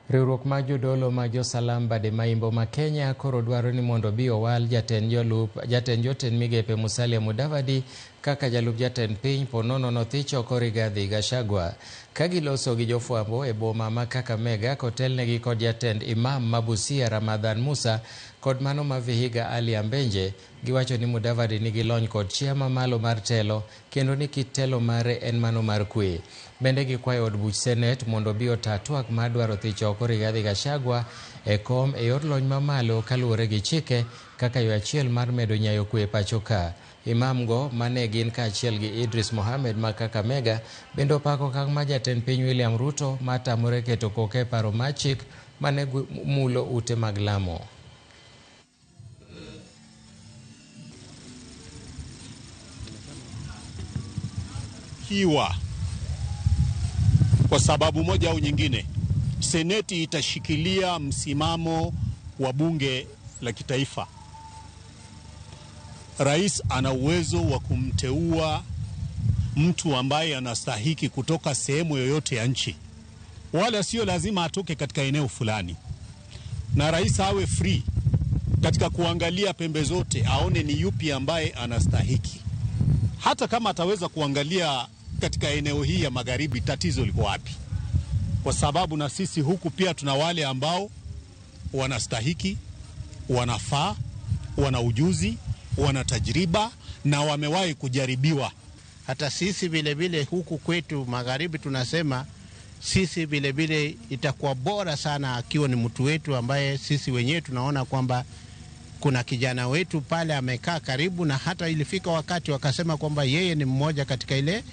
Riwruok mar jodolo mag Jo-Salam bade maimbo ma Kenya koro dwaro ni mondo bi owal jatend jotend migepe Musalia Mudavadi kaka jalup jatend piny ponono nothicho Rigathi Gachagua. Ka giloso gi jofwambo e boma ma Kakamega kotelnegi kod jatend imam ma Busia Ramadhan Musa kod mano ma Vihiga Ali Ambenje, giwacho ni Mudavadi nigi lony kod chia mamalo mar telo kendo ni kit telo mare en mano mar kwe. Bende gikwayo od buch Senate mondo bi ota twak mar dwaro thicho Rigathi Gachagua e kom e yor lony mamalo kaluwore gi chike kaka yo achiel mar medo nyayo kwe pacho ka. Imam go mane gin kaachiel gi Idris Mohamed ma Kakamega bende opako okang' ma jatend piny William Ruto matamore keto koke paro mar chik mane mulo ute mag lamo. Kiwa kwa sababu moja au nyingine, Seneti itashikilia msimamo wa bunge la kitaifa. Rais ana uwezo wa kumteua mtu ambaye anastahiki kutoka sehemu yoyote ya nchi, wala sio lazima atoke katika eneo fulani, na rais awe free katika kuangalia pembe zote aone ni yupi ambaye anastahiki. Hata kama ataweza kuangalia katika eneo hii ya magharibi, tatizo liko wapi? Kwa sababu na sisi huku pia tuna wale ambao wanastahiki, wanafaa, wana ujuzi, wana tajriba na wamewahi kujaribiwa. Hata sisi vile vile huku kwetu magharibi tunasema sisi vile vile itakuwa bora sana akiwa ni mtu wetu ambaye sisi wenyewe tunaona kwamba kuna kijana wetu pale amekaa karibu, na hata ilifika wakati wakasema kwamba yeye ni mmoja katika ile